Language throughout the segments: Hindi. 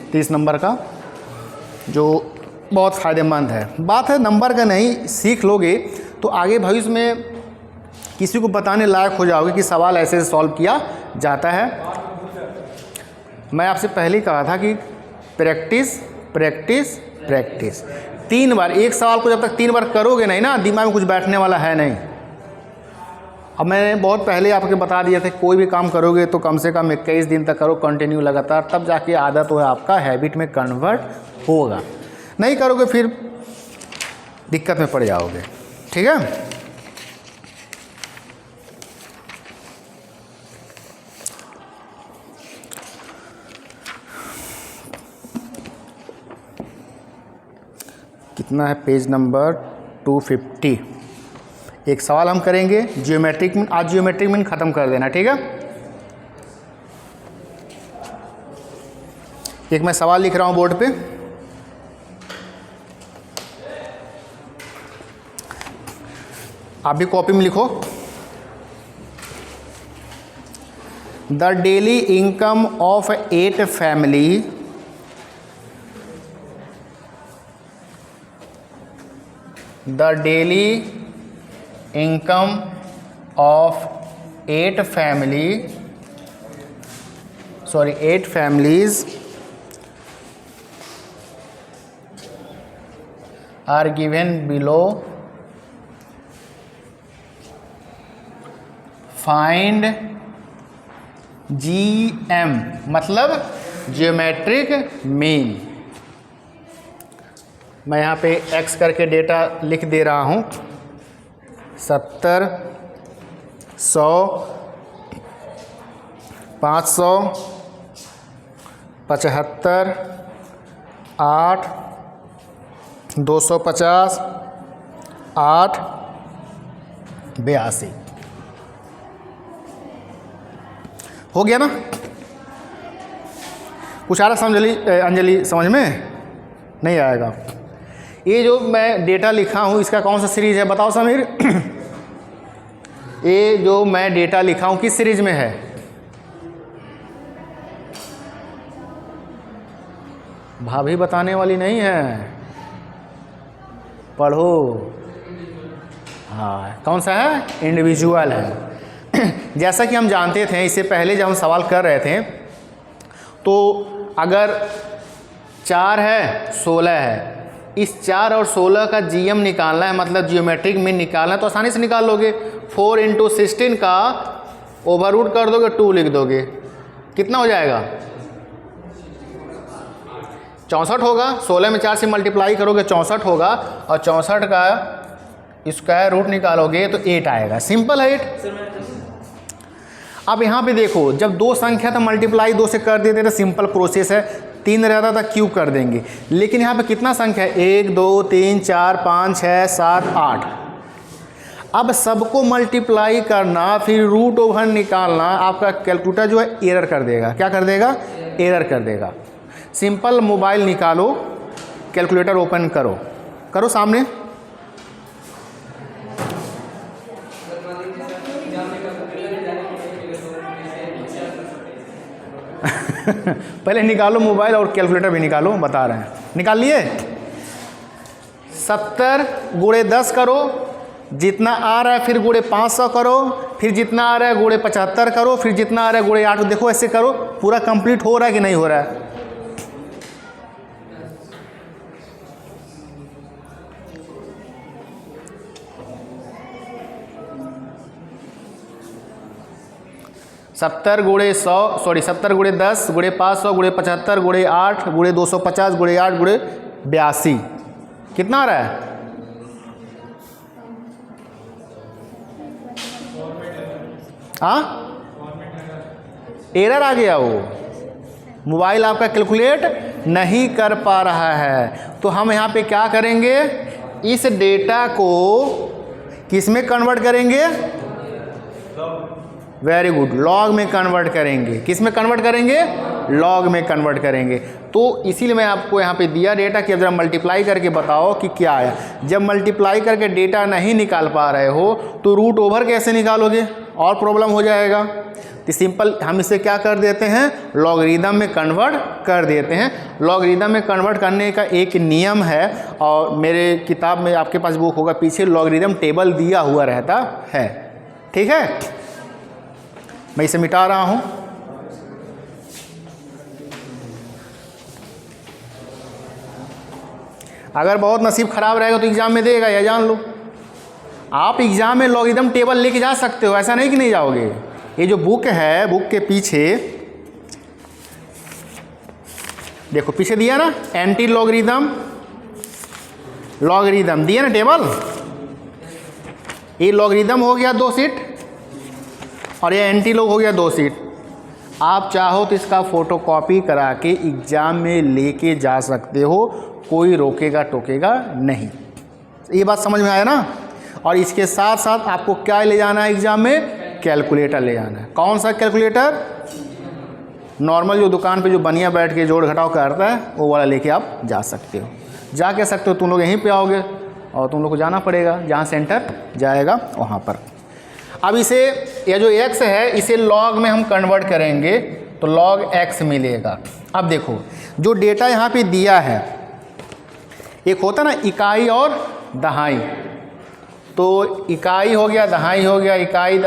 30 नंबर का, जो बहुत फ़ायदेमंद है। बात है नंबर का नहीं, सीख लोगे तो आगे भविष्य में किसी को बताने लायक हो जाओगे कि सवाल ऐसे सॉल्व किया जाता है। मैं आपसे पहले ही कहा था कि प्रैक्टिस प्रैक्टिस प्रैक्टिस 3 बार, एक सवाल को जब तक 3 बार करोगे नहीं ना, दिमाग में कुछ बैठने वाला है नहीं। अब मैंने बहुत पहले आपके बता दिया था, कोई भी काम करोगे तो कम से कम 21 दिन तक करो कंटिन्यू लगातार, तब जाके आदत हो आपका हैबिट में कन्वर्ट होगा। नहीं करोगे फिर दिक्कत में पड़ जाओगे। ठीक है, कितना है पेज नंबर 250। एक सवाल हम करेंगे जियोमेट्रिक मीन, आज जियोमेट्रिक मीन ख़त्म कर देना। ठीक है, एक मैं सवाल लिख रहा हूँ बोर्ड पे, आप भी कॉपी में लिखो। The daily income of 8 family the daily income of 8 families are given below. Find GM मतलब ज्योमेट्रिक मीन। मैं यहाँ पे x करके डेटा लिख दे रहा हूँ। 70, 100, 500, 75, 8, 250, 8, 82। हो गया ना? कुछ आ रहा अंजलि समझ में नहीं आएगा? ये जो मैं डेटा लिखा हूँ इसका कौन सा सीरीज है बताओ समीर? ये जो मैं डेटा लिखा हूँ किस सीरीज में है? भाभी बताने वाली नहीं है, पढ़ो। हाँ, कौन सा है? इंडिविजुअल है। जैसा कि हम जानते थे इससे पहले जब हम सवाल कर रहे थे, तो अगर 4 है 16 है, इस 4 और 16 का जीएम निकालना है, मतलब जियोमेट्रिक मीन निकालना है, तो आसानी से निकाल लोगे। 4 × 16 का ओवररूट कर दोगे, 2 लिख दोगे, कितना हो जाएगा? 64 होगा। 16 में 4 से मल्टीप्लाई करोगे 64 होगा, और 64 का स्क्वायर रूट निकालोगे तो 8 आएगा। सिंपल है 8। अब यहाँ पे देखो, जब 2 संख्या तो मल्टीप्लाई 2 से कर देते थे, सिंपल प्रोसेस है। 3 रहता था क्यूब कर देंगे, लेकिन यहाँ पे कितना संख्या है? 1 2 3 4 5 6 7 8। अब सबको मल्टीप्लाई करना, फिर रूट ओवर निकालना, आपका कैलकुलेटर जो है एरर कर देगा। क्या कर देगा? एरर कर देगा। सिंपल मोबाइल निकालो, कैलकुलेटर ओपन करो, करो सामने। पहले निकालो मोबाइल और कैलकुलेटर भी निकालो, बता रहे हैं। निकाल लिए? 70 × 10 करो, जितना आ रहा है फिर × 500 करो, फिर जितना आ रहा है × 75 करो, फिर जितना आ रहा है × 8। देखो ऐसे करो, पूरा कंप्लीट हो रहा है कि नहीं हो रहा है? सत्तर × 10 × 500 × 75 × 8 × 250 × 8 × 82। कितना आ रहा है? हाँ, एरर आ गया। वो मोबाइल आपका कैलकुलेट नहीं कर पा रहा है, तो हम यहाँ पे क्या करेंगे? इस डेटा को किस में कन्वर्ट करेंगे? वेरी गुड, लॉग में कन्वर्ट करेंगे। किस में कन्वर्ट करेंगे? लॉग में कन्वर्ट करेंगे। तो इसीलिए मैं आपको यहाँ पे दिया डेटा कि अब जरा मल्टीप्लाई करके बताओ कि क्या आया। जब मल्टीप्लाई करके डेटा नहीं निकाल पा रहे हो तो रूट ओवर कैसे निकालोगे? और प्रॉब्लम हो जाएगा। तो सिंपल हम इसे क्या कर देते हैं, लॉगरिदम में कन्वर्ट कर देते हैं। लॉगरिदम में कन्वर्ट करने का एक नियम है, और मेरे किताब में आपके पास बुक होगा, पीछे लॉगरिदम टेबल दिया हुआ रहता है। ठीक है, मैं इसे मिटा रहा हूँ। अगर बहुत नसीब खराब रहेगा तो एग्जाम में देगा, यह जान लो। आप एग्जाम में लॉगरिदम टेबल लेके जा सकते हो, ऐसा नहीं कि नहीं जाओगे। ये जो बुक है, बुक के पीछे देखो, पीछे दिया ना एंटी लॉगरिदम, लॉगरिदम दिया ना टेबल। ये लॉगरिदम हो गया 2 सीट और ये एंटी लॉग हो गया 2 सीट। आप चाहो तो इसका फोटोकॉपी करा के एग्जाम में लेके जा सकते हो, कोई रोकेगा टोकेगा नहीं। ये बात समझ में आया ना। और इसके साथ साथ आपको क्या ले जाना है एग्जाम में, कैलकुलेटर ले जाना है। कौन सा कैलकुलेटर, नॉर्मल जो दुकान पे जो बनिया बैठ के जोड़ घटाव करता है वो वाला लेके आप जा सकते हो। जा के सकते हो, तुम लोग यहीं पे आओगे और तुम लोग को जाना पड़ेगा जहाँ सेंटर जाएगा वहाँ पर। अब इसे, यह जो x है इसे लॉग में हम कन्वर्ट करेंगे तो log x मिलेगा। अब देखो जो डेटा यहाँ पे दिया है, एक होता ना इकाई और दहाई, तो इकाई हो गया, दहाई हो गया, इकाई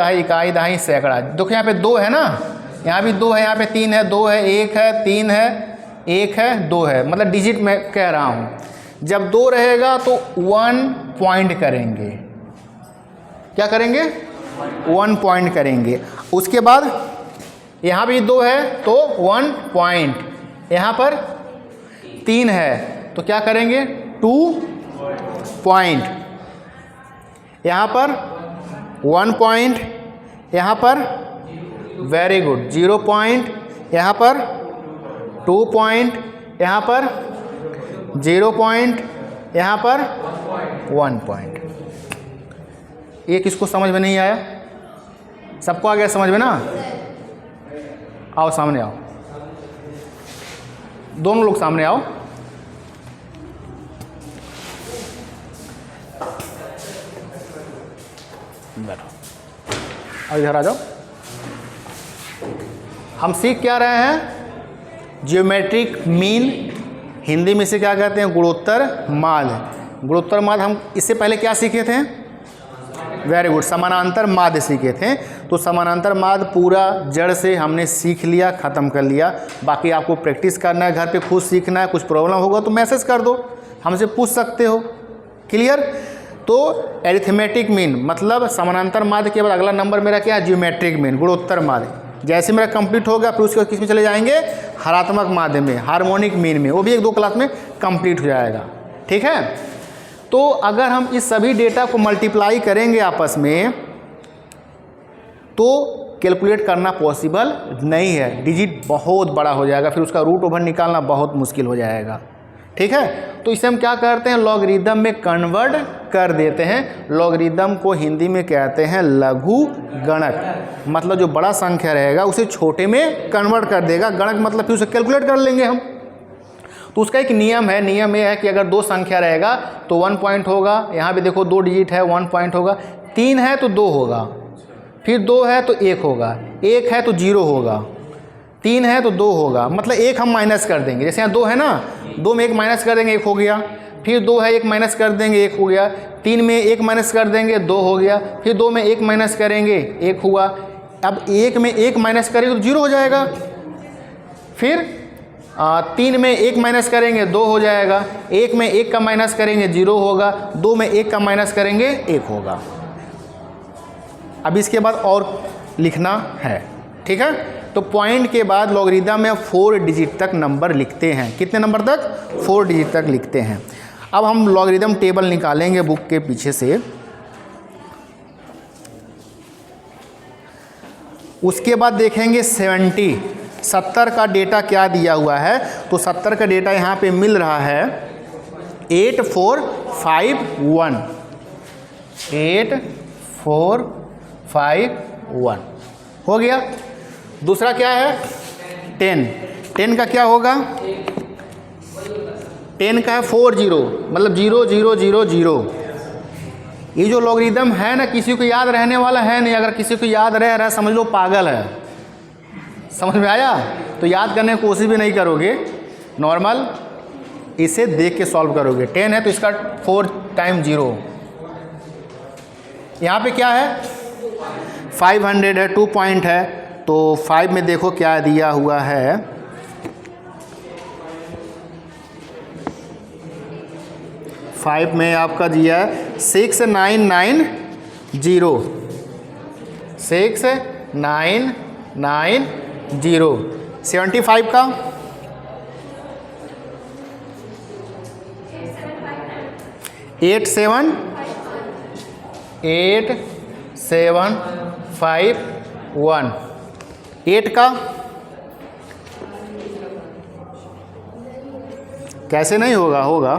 दहाई सैकड़ा। देखो यहाँ पे 2 है ना, यहाँ भी 2 है, यहाँ पे 3 है, 2 है, 1 है, 3 है, 1 है, 2 है, मतलब डिजिट मैं कह रहा हूँ। जब 2 रहेगा तो 1 पॉइंट करेंगे। क्या करेंगे, 1 पॉइंट करेंगे। उसके बाद यहाँ भी 2 है तो 1 पॉइंट, यहाँ पर 3 है तो क्या करेंगे, 2 पॉइंट, यहाँ पर 1 पॉइंट, यहाँ पर वेरी गुड 0 पॉइंट, यहाँ पर 2 पॉइंट, यहाँ पर 0 पॉइंट, यहाँ पर 1 पॉइंट। ये किसको समझ में नहीं आया, सबको आ गया समझ में ना। आओ सामने आओ, दोनों लोग सामने आओ। बैठो, अब इधर आ जाओ। हम सीख क्या रहे हैं, ज्योमेट्रिक मीन, हिंदी में इसे क्या कहते हैं, गुणोत्तर माध्य। गुणोत्तर माध्य हम इससे पहले क्या सीखे थे, वेरी गुड, समानांतर माध्य सीखे थे। तो समानांतर माध्य पूरा जड़ से हमने सीख लिया, ख़त्म कर लिया। बाकी आपको प्रैक्टिस करना है, घर पे खुद सीखना है। कुछ प्रॉब्लम होगा तो मैसेज कर दो, हमसे पूछ सकते हो। क्लियर। तो एरिथमेटिक मीन मतलब समानांतर माध्य के बाद अगला नंबर मेरा क्या है, ज्योमेट्रिक मीन, गुणोत्तर माध्य। जैसे मेरा कंप्लीट हो गया फिर उसके किस में चले जाएंगे, हरात्मक माध्य में, हार्मोनिक मीन में। वो भी 1-2 क्लास में कंप्लीट हो जाएगा। ठीक है। तो अगर हम इस सभी डेटा को मल्टीप्लाई करेंगे आपस में तो कैलकुलेट करना पॉसिबल नहीं है, डिजिट बहुत बड़ा हो जाएगा, फिर उसका रूट ओवर निकालना बहुत मुश्किल हो जाएगा। ठीक है। तो इसे हम क्या करते हैं, लॉगरिदम में कन्वर्ट कर देते हैं। लॉगरिदम को हिंदी में कहते हैं लघु गणक, मतलब जो बड़ा संख्या रहेगा उसे छोटे में कन्वर्ट कर देगा। गणक मतलब फिर उसे कैलकुलेट कर लेंगे हम। तो उसका एक नियम है, नियम ये है कि अगर 2 संख्या रहेगा तो 1 पॉइंट होगा। यहाँ भी देखो 2 डिजिट है, 1 पॉइंट होगा। 3 है तो 2 होगा, फिर 2 है तो 1 होगा, 1 है तो 0 होगा, 3 है तो 2 होगा। मतलब 1 हम माइनस कर देंगे, जैसे यहाँ 2 है ना, 2 में 1 माइनस कर देंगे 1 हो गया, फिर 2 है 1 माइनस कर देंगे 1 हो गया, 3 में 1 माइनस कर देंगे 2 हो गया, फिर 2 में 1 माइनस करेंगे 1 हुआ। अब 1 में 1 माइनस करेंगे तो 0 हो जाएगा, फिर 3 में 1 माइनस करेंगे 2 हो जाएगा, 1 में 1 का माइनस करेंगे 0 होगा, 2 में 1 का माइनस करेंगे 1 होगा। अब इसके बाद और लिखना है। ठीक है। तो पॉइंट के बाद लॉगरिदम में 4 डिजिट तक नंबर लिखते हैं। कितने नंबर तक, 4 डिजिट तक लिखते हैं। अब हम लॉगरिदम टेबल निकालेंगे बुक के पीछे से। उसके बाद देखेंगे 70 का डेटा क्या दिया हुआ है। तो 70 का डेटा यहाँ पे मिल रहा है 8451, 8451 हो गया। दूसरा क्या है 10 का क्या होगा, 10 का है 40, मतलब 0000। ये जो लॉगरिदम है ना, किसी को याद रहने वाला है नहीं। अगर किसी को याद रह रहा है समझ लो पागल है, समझ में आया? तो याद करने की कोशिश भी नहीं करोगे, नॉर्मल इसे देख के सॉल्व करोगे। 10 है तो इसका 4 टाइम 0। यहाँ पे क्या है? 500 है, 2 पॉइंट है, तो 5 में देखो क्या दिया हुआ है, 5 में आपका दिया है 6990, 6990। 75 का 8751। 8 का कैसे नहीं होगा, होगा।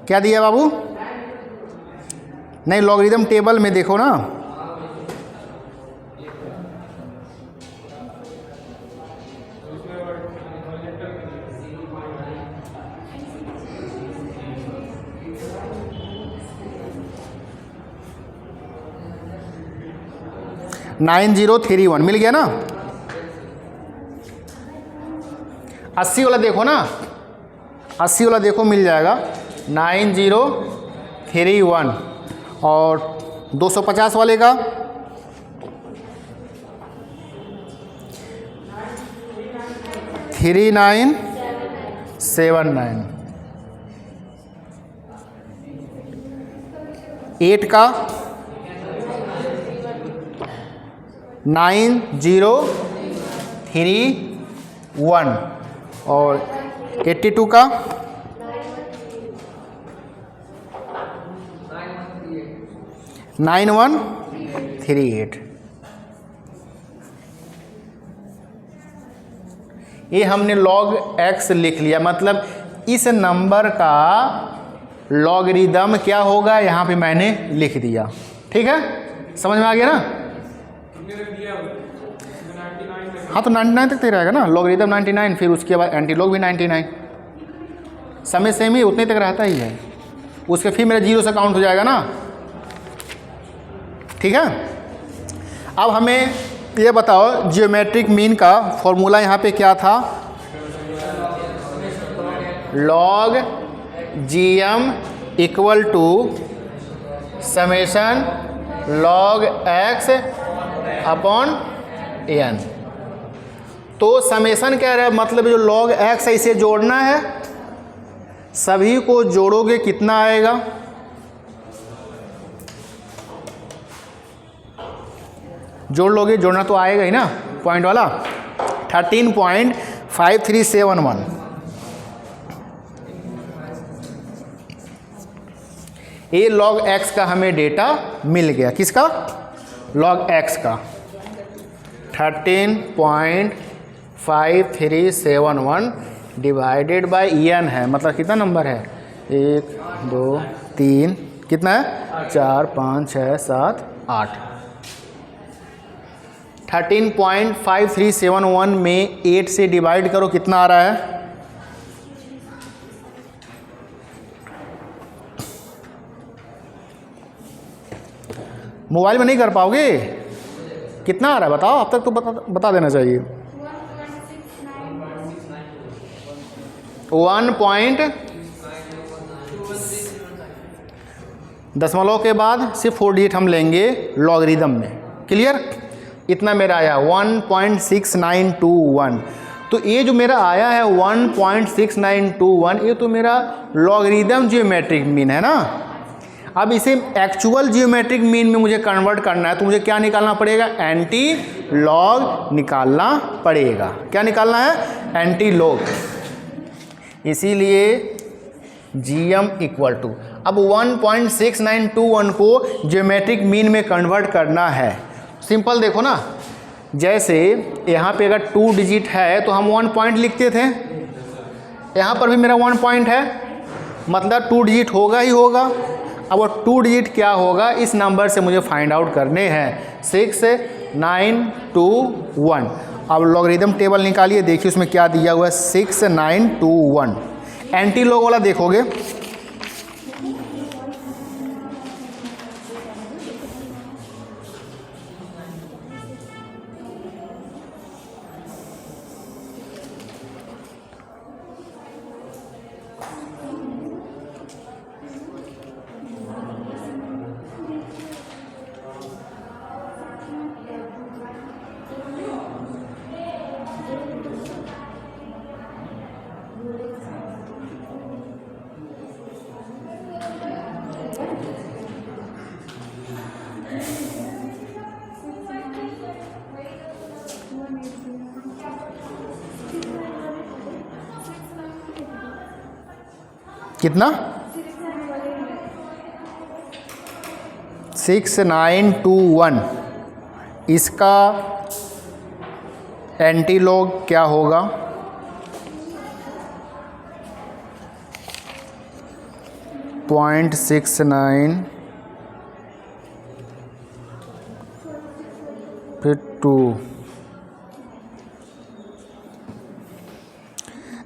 क्या दिया बाबू? नहीं, लॉगरिदम टेबल में देखो ना, नाइन 9031 मिल गया ना। 80 वाला देखो ना, 80 वाला देखो मिल जाएगा 9031। और 250 वाले का 3979। 8 का 9031। और 82 का 9138। ये हमने log x लिख लिया, मतलब इस नंबर का लॉगरिदम क्या होगा यहाँ पे मैंने लिख दिया। ठीक है, समझ में आ गया ना? हाँ, तो 99 तक तो रहेगा ना, लॉगरिदम 99, फिर उसके बाद एंटी लॉग भी 99, समय सेम ही उतने तक रहता ही है। उसके फिर मेरा 0 से काउंट हो जाएगा ना। ठीक है, अब हमें ये बताओ जियोमेट्रिक मीन का फॉर्मूला यहाँ पे क्या था? Log GM equal to summation log x upon n। तो समेशन क्या रहा है, मतलब जो लॉग x है इसे जोड़ना है, सभी को जोड़ोगे कितना आएगा? जोड़ लोगे, जोड़ना तो आएगा ही ना, पॉइंट वाला 13.5371। ये log x का हमें डेटा मिल गया। किसका? log x का 13.5371 डिवाइडेड बाय n है, मतलब कितना नंबर है? 1 2 3, कितना है? 4 5 6 7 8। 13.5371 में 8 से डिवाइड करो, कितना आ रहा है? मोबाइल में नहीं कर पाओगे? कितना आ रहा है बताओ, अब तक तो बता देना चाहिए। 1. दशमलव के बाद सिर्फ 4 डिजिट हम लेंगे लॉगरिदम में। क्लियर? इतना मेरा आया 1.6921। तो ये जो मेरा आया है 1.6921, ये तो मेरा लॉगरिदम जियोमेट्रिक मीन है ना। अब इसे एक्चुअल जियोमेट्रिक मीन में मुझे कन्वर्ट करना है, तो मुझे क्या निकालना पड़ेगा? एंटी लॉग निकालना पड़ेगा। क्या निकालना है? Anti log. इसीलिए GM इक्वल टू, अब 1.6921 को जियोमेट्रिक मीन में कन्वर्ट करना है। सिंपल देखो ना, जैसे यहाँ पे अगर 2 डिजिट है तो हम 1 पॉइंट लिखते थे, यहाँ पर भी मेरा 1 पॉइंट है, मतलब 2 डिजिट होगा ही होगा। अब वो 2 डिजिट क्या होगा, इस नंबर से मुझे फाइंड आउट करने हैं। 6921। अब लॉगरिदम टेबल निकालिए, देखिए उसमें क्या दिया हुआ है, 6921। एंटी लॉग वाला देखोगे, कितना 6921, इसका एंटीलॉग क्या होगा? .69 फिर 2।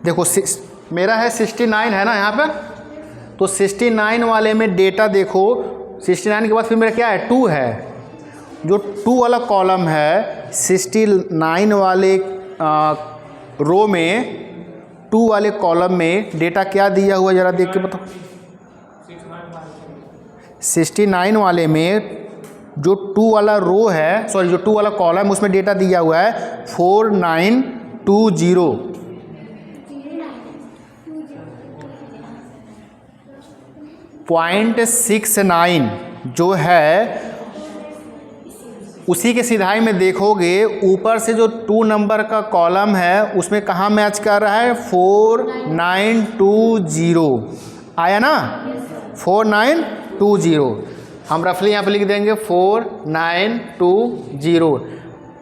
देखो मेरा है 69 है ना यहाँ पे, तो 69 वाले में डेटा देखो, 69 के बाद फिर मेरा क्या है 2 है, जो 2 वाला कॉलम है 69 वाले रो में 2 वाले कॉलम में डेटा क्या दिया हुआ ज़रा देख के बताओ। 69 वाले में जो 2 वाला रो है, सॉरी जो 2 वाला कॉलम उसमें डेटा दिया हुआ है 4920। .69 जो है उसी के सिधाई में देखोगे ऊपर से जो 2 नंबर का कॉलम है उसमें कहाँ मैच कर रहा है 4920 आया ना, 4920 हम रफली यहाँ पे लिख देंगे 4920।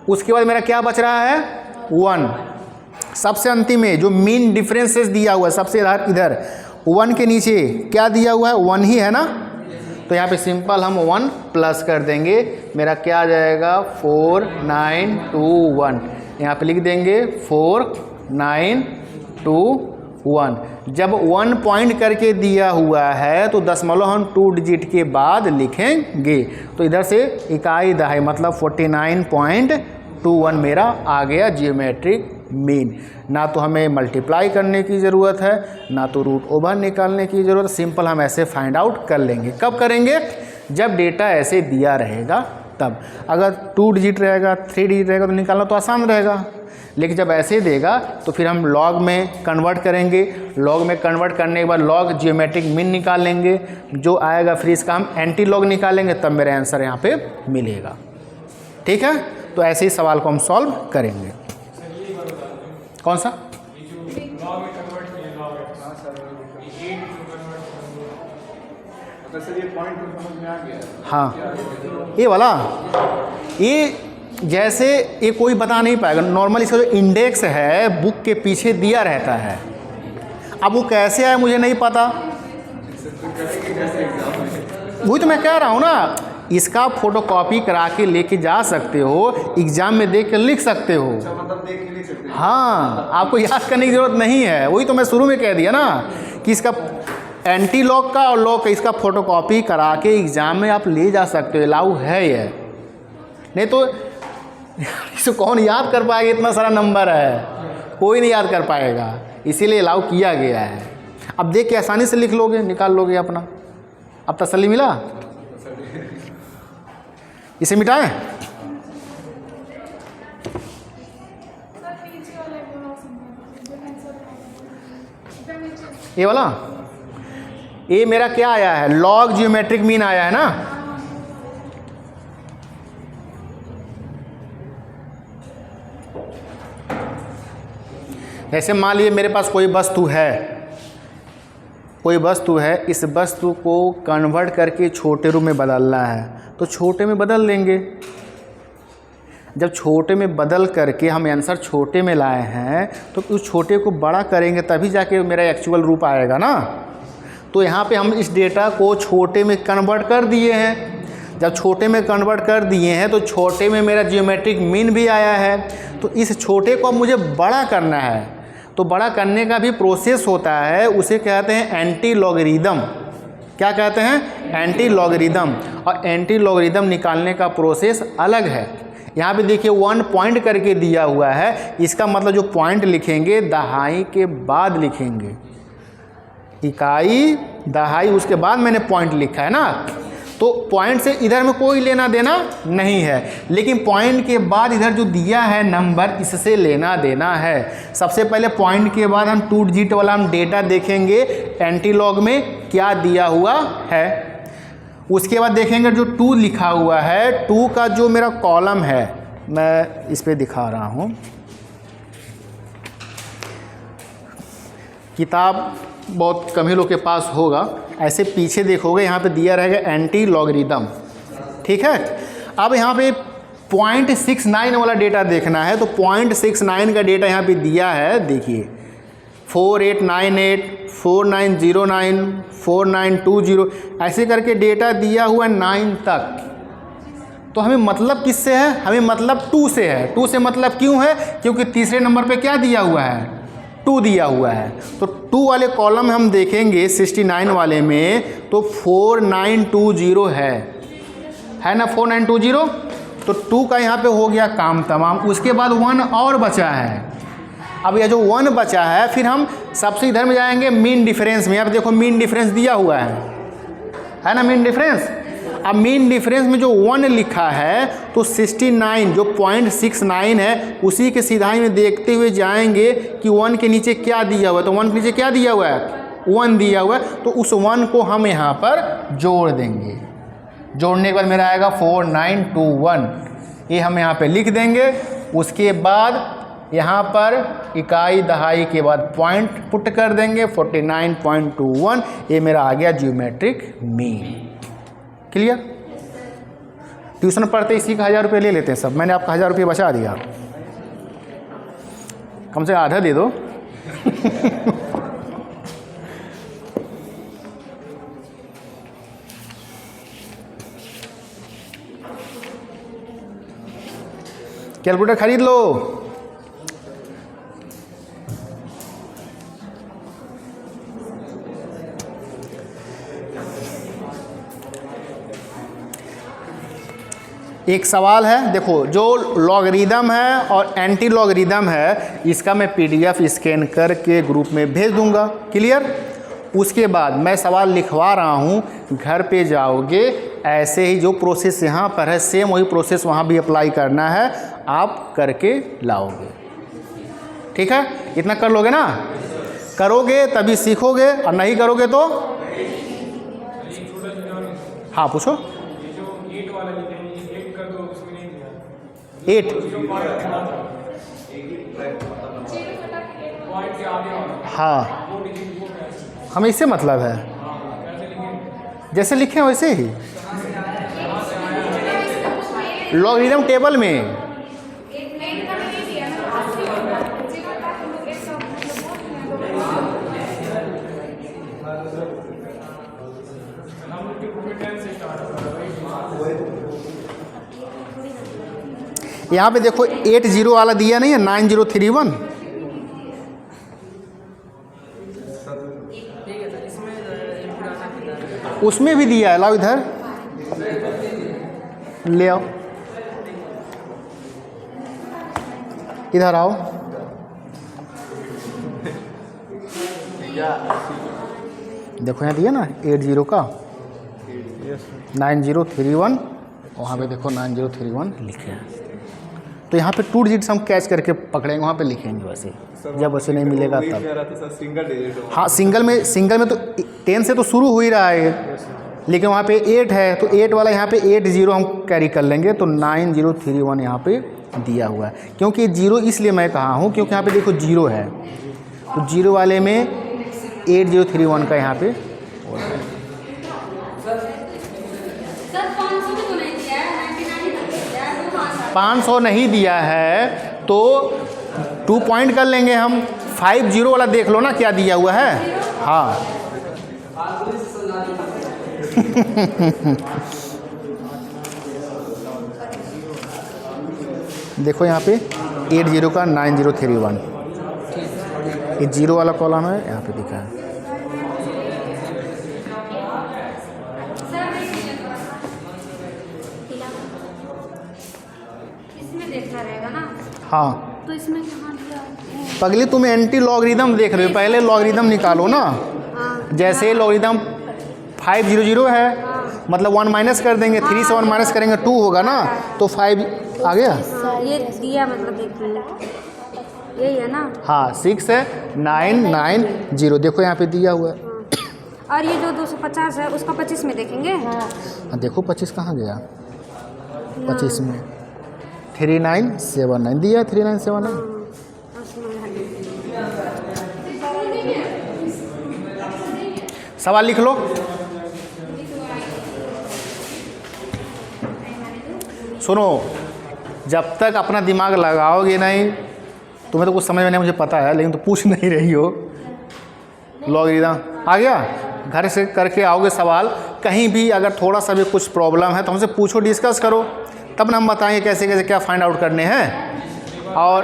उसके बाद मेरा क्या बच रहा है 1, सबसे अंतिम में जो मीन डिफरेंसेस दिया हुआ है सबसे इधर 1 के नीचे क्या दिया हुआ है 1 ही है ना, तो यहाँ पे सिंपल हम 1 प्लस कर देंगे, मेरा क्या आ जाएगा 4921, यहाँ पे लिख देंगे 4921। जब 1 पॉइंट करके दिया हुआ है तो दशमलव हम 2 डिजिट के बाद लिखेंगे, तो इधर से इकाई दहाई मतलब 49.21 मेरा आ गया जियोमेट्रिक मीन। ना तो हमें मल्टीप्लाई करने की ज़रूरत है, ना तो रूट ओवर निकालने की ज़रूरत, सिंपल हम ऐसे फाइंड आउट कर लेंगे। कब करेंगे? जब डेटा ऐसे दिया रहेगा तब। अगर 2 डिजिट रहेगा 3 डिजिट रहेगा तो निकालना तो आसान रहेगा, लेकिन जब ऐसे देगा तो फिर हम लॉग में कन्वर्ट करेंगे, लॉग में कन्वर्ट करने के बाद लॉग जियोमेट्रिक मीन निकाल लेंगे, जो आएगा फिर इसका हम एंटी लॉग निकालेंगे, तब मेरा आंसर यहाँ पे मिलेगा। ठीक है, तो ऐसे ही सवाल को हम सॉल्व करेंगे। कौन सा? हाँ, ये वाला, ये जैसे ये कोई बता नहीं पाएगा। नॉर्मली इसका जो इंडेक्स है बुक के पीछे दिया रहता है, अब वो कैसे आए मुझे नहीं पता, वही तो मैं कह रहा हूँ ना, इसका फोटोकॉपी करा के लेके जा सकते हो, एग्जाम में देख के लिख सकते हो। हाँ, आपको याद करने की ज़रूरत नहीं है, वही तो मैं शुरू में कह दिया ना कि इसका एंटी लॉग का और लॉग का इसका फोटोकॉपी करा के एग्ज़ाम में आप ले जा सकते हो, अलाउ है ये। नहीं तो इसे कौन याद कर पाएगा, इतना सारा नंबर है, कोई नहीं याद कर पाएगा, इसीलिए अलाउ किया गया है। अब देख के आसानी से लिख लोगे, निकाल लोगे अपना। अब तसल्ली मिला? इसे मिटाएं? ये वाला, ये मेरा क्या आया है, लॉग जियोमेट्रिक मीन आया है ना। जैसे मान लीजिए मेरे पास कोई वस्तु है, इस वस्तु को कन्वर्ट करके छोटे रूप में बदलना है, तो छोटे में बदल लेंगे। जब छोटे में बदल करके हम आंसर छोटे में लाए हैं तो उस छोटे को बड़ा करेंगे तभी जाके मेरा एक्चुअल रूप आएगा ना। तो यहाँ पे हम इस डेटा को छोटे में कन्वर्ट कर दिए हैं। जब छोटे में कन्वर्ट कर दिए हैं तो छोटे में मेरा जियोमेट्रिक मीन भी आया है, तो इस छोटे को अब मुझे बड़ा करना है। तो बड़ा करने का भी प्रोसेस होता है, उसे कहते हैं एंटी लॉगरिदम। क्या कहते हैं? Anti logarithm. और एंटी लॉगरिदम निकालने का प्रोसेस अलग है। यहाँ पे देखिए 1 पॉइंट करके दिया हुआ है, इसका मतलब जो पॉइंट लिखेंगे दहाई के बाद लिखेंगे, इकाई दहाई उसके बाद मैंने पॉइंट लिखा है ना, तो पॉइंट से इधर में कोई लेना देना नहीं है, लेकिन पॉइंट के बाद इधर जो दिया है नंबर इससे लेना देना है। सबसे पहले पॉइंट के बाद हम 2 डिजिट वाला हम डेटा देखेंगे एंटी लॉग में क्या दिया हुआ है। उसके बाद देखेंगे जो 2 लिखा हुआ है, 2 का जो मेरा कॉलम है, मैं इस पे दिखा रहा हूँ। किताब बहुत कम ही लोग के पास होगा, ऐसे पीछे देखोगे यहाँ पे दिया रहेगा एंटी लॉगरिदम, ठीक है। अब यहाँ पे 0.69 वाला डेटा देखना है, तो 0.69 का डेटा यहाँ पे दिया है, देखिए 4898, 4909, 4920 ऐसे करके डेटा दिया हुआ है 9 तक। तो हमें मतलब किससे है? हमें मतलब 2 से है। 2 से मतलब क्यों है? क्योंकि तीसरे नंबर पे क्या दिया हुआ है? 2 दिया हुआ है। तो 2 वाले कॉलम हम देखेंगे 69 वाले में, तो 4920 है ना, 4920। तो 2 का यहाँ पे हो गया काम तमाम। उसके बाद 1 और बचा है। अब यह जो 1 बचा है, फिर हम सबसे इधर में जाएंगे मीन डिफरेंस में। अब देखो मीन डिफरेंस दिया हुआ है ना, मीन डिफरेंस। अब मीन डिफरेंस में जो 1 लिखा है, तो 69 जो 0.69 है, उसी के सीधाई में देखते हुए जाएंगे कि 1 के नीचे क्या दिया हुआ है। तो 1 के नीचे क्या दिया हुआ है? 1 दिया हुआ है। तो उस 1 को हम यहाँ पर जोड़ देंगे। जोड़ने के बाद मेरा आएगा 4921, ये हम यहाँ पे लिख देंगे। उसके बाद यहाँ पर इकाई दहाई के बाद पॉइंट पुट कर देंगे 49.21, ये मेरा आ गया ज्योमेट्रिक मीन। क्लियर? ट्यूशन पढ़ते इसी का 1000 रुपये ले लेते हैं सब। मैंने आपका 1000 रुपये बचा दिया, कम से आधा दे दो। कैलकुलेटर खरीद लो। एक सवाल है, देखो, जो लॉगरिदम है और एंटी लॉगरिदम है, इसका मैं पीडीएफ स्कैन करके ग्रुप में भेज दूंगा। क्लियर? उसके बाद मैं सवाल लिखवा रहा हूँ, घर पे जाओगे, ऐसे ही जो प्रोसेस यहाँ पर है सेम वही प्रोसेस वहाँ भी अप्लाई करना है, आप करके लाओगे। ठीक है? इतना कर लोगे ना? करोगे तभी सीखोगे, और नहीं करोगे तो हाँ पूछो। 8 हाँ, हमें इससे मतलब है, जैसे लिखे हैं वैसे ही लॉगरिदम टेबल में। यहाँ पे देखो 80 वाला दिया नहीं है, 9031, उसमें भी दिया है। लाओ इधर ले आओ, इधर आओ। देखो यहाँ दिया ना 80 का 9031, वहाँ पे देखो 9031 लिखे हैं। तो यहाँ पे 2 डिजिट्स हम कैच करके पकड़ेंगे, वहाँ पे लिखेंगे वैसे, जब वैसे नहीं मिलेगा तब। हाँ, सिंगल में तो 10 से तो शुरू हो ही रहा है, लेकिन वहाँ पे 8 है, तो 8 वाला यहाँ पे 80 हम कैरी कर लेंगे। तो 9031 यहाँ पे दिया हुआ है। क्योंकि 0 इसलिए मैं कहा हूँ क्योंकि यहाँ पे देखो 0 है, तो 0 वाले में 8031 का यहाँ पे 500 नहीं दिया है, तो 2 पॉइंट कर लेंगे हम। 50 वाला देख लो ना क्या दिया हुआ है। हाँ देखो यहाँ पे 80 का 9031, ये 0 वाला कॉलम है, यहाँ पे दिखा है। हाँ, तो इसमें कहाँ दिया? पगली तुम एंटी लॉगरिदम देख रहे हो, पहले लॉगरिदम निकालो ना। जैसे लॉगरिदम 500 है, मतलब 1 माइनस कर देंगे, 3 से 1 माइनस करेंगे 2 होगा ना, तो 5 आ गया। ये दिया मतलब देखिए, यही है ना। हाँ, 6 है 990, देखो यहाँ पे दिया हुआ है। और ये जो 250 है उसका 25 में देखेंगे। हाँ देखो 25 कहाँ गया, 25 में 3979 दिया है 3979। सवाल लिख लो। सुनो, जब तक अपना दिमाग लगाओगे नहीं, तुम्हें तो कुछ समझ में नहीं, मुझे पता है, लेकिन तो पूछ नहीं रही हो। लॉगरिदम आ गया, घर से करके आओगे सवाल, कहीं भी अगर थोड़ा सा भी कुछ प्रॉब्लम है तो हमसे पूछो, डिस्कस करो, तब ना हम बताएंगे कैसे कैसे क्या फाइंड आउट करने हैं। और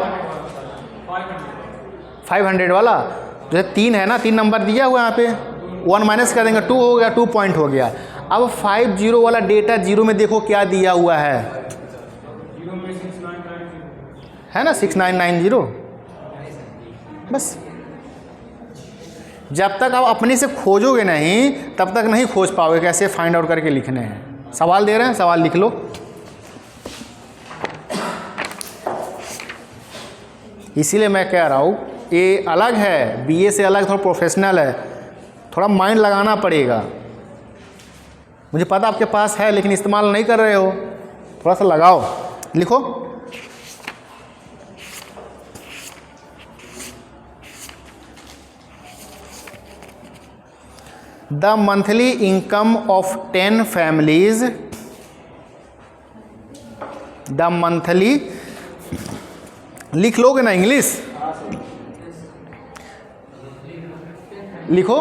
500 वाला जो है 3 है ना, 3 नंबर दिया हुआ यहाँ पे, 1 माइनस कर देंगे 2 हो गया, 2 पॉइंट हो गया। अब 50 वाला डेटा जीरो में देखो क्या दिया हुआ है ना, 6990। बस जब तक आप अपने से खोजोगे नहीं तब तक नहीं खोज पाओगे कैसे फाइंड आउट करके लिखने हैं। सवाल दे रहे हैं, सवाल लिख लो। इसीलिए मैं कह रहा हूँ ये अलग है, बीए से अलग, थोड़ा प्रोफेशनल है, थोड़ा माइंड लगाना पड़ेगा। मुझे पता आपके पास है लेकिन इस्तेमाल नहीं कर रहे हो, थोड़ा सा लगाओ। लिखो, the monthly income of 10 families, the monthly, लिख लोगे ना इंग्लिश, लिखो,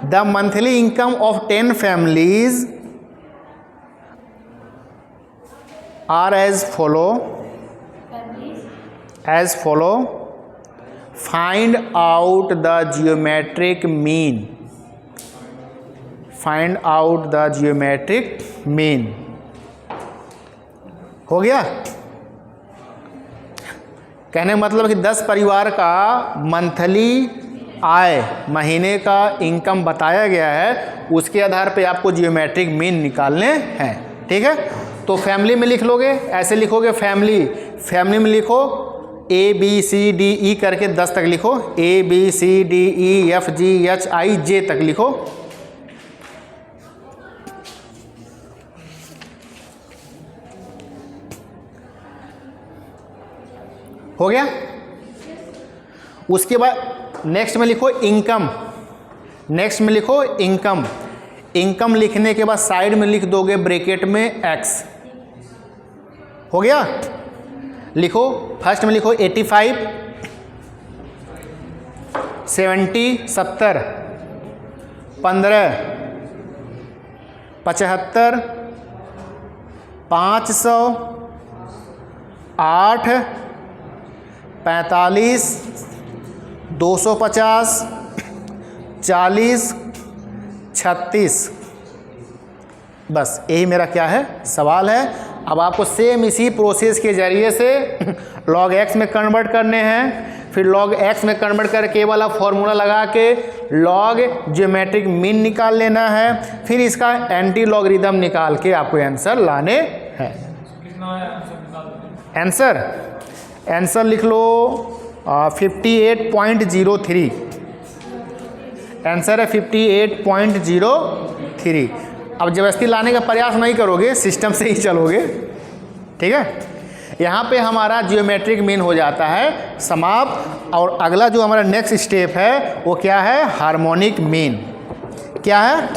the monthly income of 10 families are as follow, find out the geometric mean, find out the geometric mean. हो गया? कहने का मतलब कि 10 परिवार का मंथली आय, महीने का इनकम बताया गया है, उसके आधार पे आपको जियोमेट्रिक मीन निकालने हैं। ठीक है, तो फैमिली में लिख लोगे, ऐसे लिखोगे फैमिली, फैमिली में लिखो ABCDE करके 10 तक लिखो, ABCDEFGHIJ तक लिखो। हो गया? उसके बाद नेक्स्ट में लिखो इनकम, नेक्स्ट में लिखो इनकम, इनकम लिखने के बाद साइड में लिख दोगे ब्रैकेट में x। हो गया? लिखो, फर्स्ट में लिखो 85, 70, 70, 15, 75, 500, 8, 45, 250, 40, 36। बस यही मेरा क्या है, सवाल है। अब आपको सेम इसी प्रोसेस के ज़रिए से log x में कन्वर्ट करने हैं, फिर log x में कन्वर्ट करके वाला फॉर्मूला लगा के log ज्योमेट्रिक मीन निकाल लेना है, फिर इसका एंटी लॉगरिदम निकाल के आपको आंसर लाने हैं। आंसर लिख लो 58.03, आंसर है 58.03। अब जबरदस्ती लाने का प्रयास नहीं करोगे, सिस्टम से ही चलोगे। ठीक है, यहाँ पे हमारा जियोमेट्रिक मीन हो जाता है समाप्त। और अगला जो हमारा नेक्स्ट स्टेप है वो क्या है, हार्मोनिक मीन। क्या है?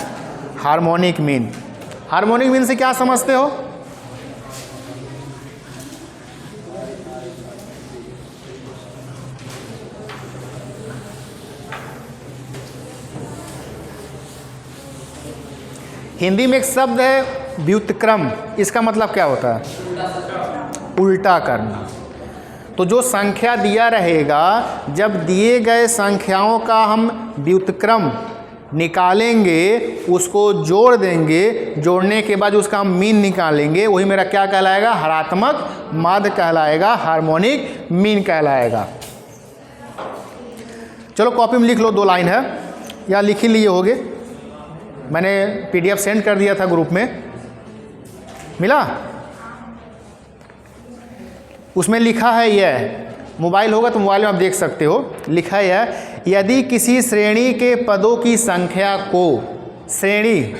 Harmonic mean. हार्मोनिक मीन से क्या समझते हो? हिंदी में एक शब्द है व्युत्क्रम, इसका मतलब क्या होता है? उल्टा करना। तो जो संख्या दिया रहेगा, जब दिए गए संख्याओं का हम व्युत्क्रम निकालेंगे, उसको जोड़ देंगे, जोड़ने के बाद उसका हम मीन निकालेंगे, वही मेरा क्या कहलाएगा, हरात्मक माध्य कहलाएगा, हार्मोनिक मीन कहलाएगा। चलो कॉपी में लिख लो, 2 लाइन है, या लिख ही लिए होगे, मैंने PDF सेंड कर दिया था ग्रुप में, मिला? उसमें लिखा है यह, मोबाइल होगा तो मोबाइल में आप देख सकते हो, लिखा है यह, यदि किसी श्रेणी के पदों की संख्या को, श्रेणी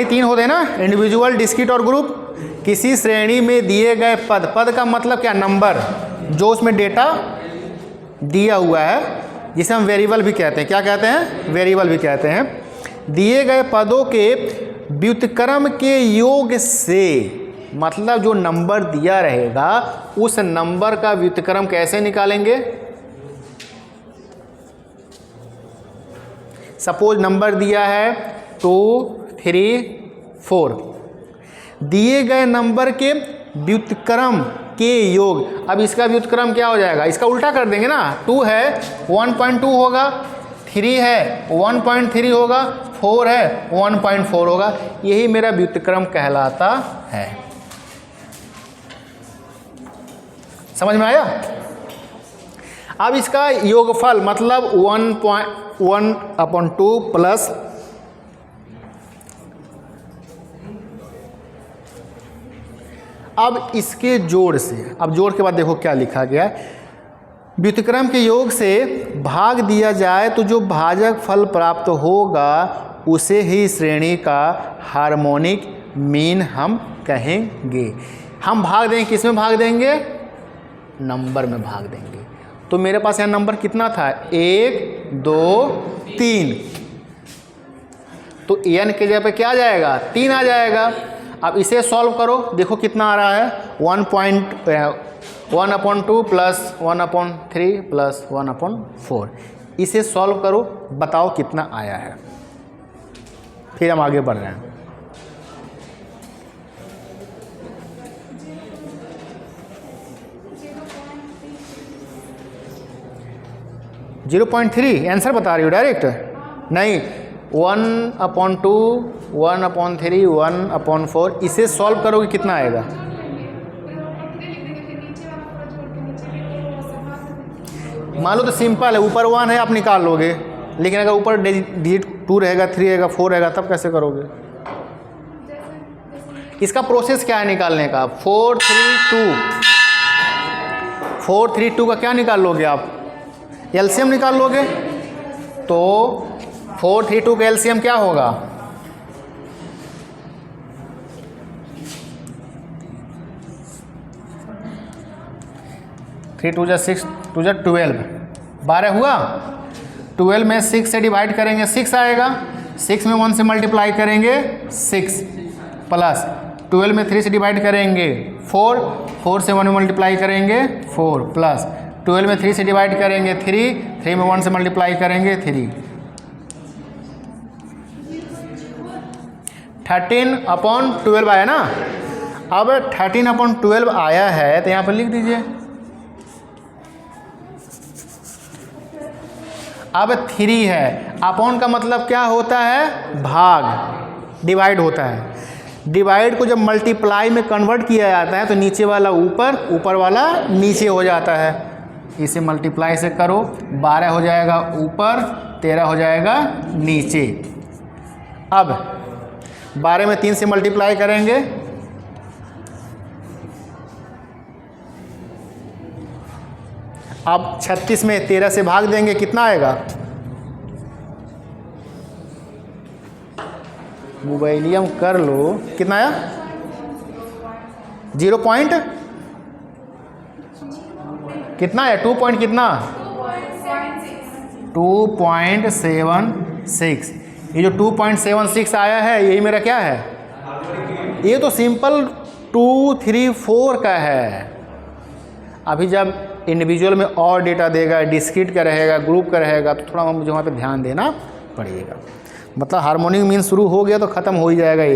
3 होते हैं ना, इंडिविजुअल, डिस्क्रीट और ग्रुप, किसी श्रेणी में दिए गए पद, पद का मतलब क्या, नंबर, जो उसमें डेटा दिया हुआ है, जिसे हम वेरिएबल भी कहते हैं, क्या कहते हैं, वेरिएबल भी कहते हैं, दिए गए पदों के व्युत्क्रम के योग से, मतलब जो नंबर दिया रहेगा उस नंबर का व्युत्क्रम कैसे निकालेंगे। सपोज नंबर दिया है 2 3 4, दिए गए नंबर के व्युत्क्रम के योग। अब इसका व्युत्क्रम क्या हो जाएगा, इसका उल्टा कर देंगे ना, 2 है 1.2 होगा, 3 है 1.3 होगा, 4 है 1.4 होगा, यही मेरा व्युत्क्रम कहलाता है। समझ में आया। अब इसका योगफल मतलब 1/2 प्लस अब इसके जोड़ से, अब जोड़ के बाद देखो क्या लिखा गया है, व्युत्क्रम के योग से भाग दिया जाए तो जो भाजक फल प्राप्त होगा उसे ही श्रेणी का हार्मोनिक मीन हम कहेंगे। हम भाग देंगे, किस में भाग देंगे, नंबर में भाग देंगे। तो मेरे पास यहाँ नंबर कितना था, 1 2 3, तो n के जगह पे क्या आ जाएगा, 3 आ जाएगा। अब इसे सॉल्व करो, देखो कितना आ रहा है, 1/2 प्लस 1/3 प्लस 1/4। इसे सॉल्व करो, बताओ कितना आया है, फिर हम आगे बढ़ रहे हैं। जीरो 0.3 आंसर बता रही हो डायरेक्ट, नहीं 1/2 1/3 1/4, इसे सॉल्व करोगे कितना आएगा, मान लो तो सिंपल है, ऊपर 1 है आप निकाल लोगे, लेकिन अगर ऊपर डिजिट 2 रहेगा 3 रहेगा 4 रहेगा तब कैसे करोगे। इसका प्रोसेस क्या है निकालने का, 4 3 2 का क्या निकाल लोगे आप, एलसीएम निकाल लोगे। तो 4 3 2 का एलसीएम क्या होगा, 3 2 6 2 12, 12 हुआ, 12 में 6 से डिवाइड करेंगे 6 आएगा, 6 में 1 से मल्टीप्लाई करेंगे 6 प्लस 12 में 3 से डिवाइड करेंगे 4, 4 से 1 में मल्टीप्लाई करेंगे 4 प्लस 12 में 3 से डिवाइड करेंगे 3, 3 में 1 से मल्टीप्लाई करेंगे 3, 13/12 आया ना। अब 13/12 आया है तो यहाँ पर लिख दीजिए। अब 3 है, अपॉन का मतलब क्या होता है, भाग, डिवाइड होता है। डिवाइड को जब मल्टीप्लाई में कन्वर्ट किया जाता है तो नीचे वाला ऊपर, ऊपर वाला नीचे हो जाता है। इसे मल्टीप्लाई से करो, 12 हो जाएगा ऊपर, 13 हो जाएगा नीचे। अब 12 में 3 से मल्टीप्लाई करेंगे, अब 36 में 13 से भाग देंगे, कितना आएगा, मोबाइलियम कर लो, कितना आया, 0 पॉइंट कितना है, 2 पॉइंट कितना, 2.76। ये जो 2.76 आया है यही मेरा क्या है, ये तो सिंपल 2 3 4 का है। अभी जब इंडिविजुअल में और डेटा देगा, डिस्क्रीट का रहेगा, ग्रुप का रहेगा, तो थोड़ा मुझे वहाँ पे ध्यान देना पड़ेगा। मतलब हार्मोनिक मीन शुरू हो गया तो ख़त्म हो ही जाएगा।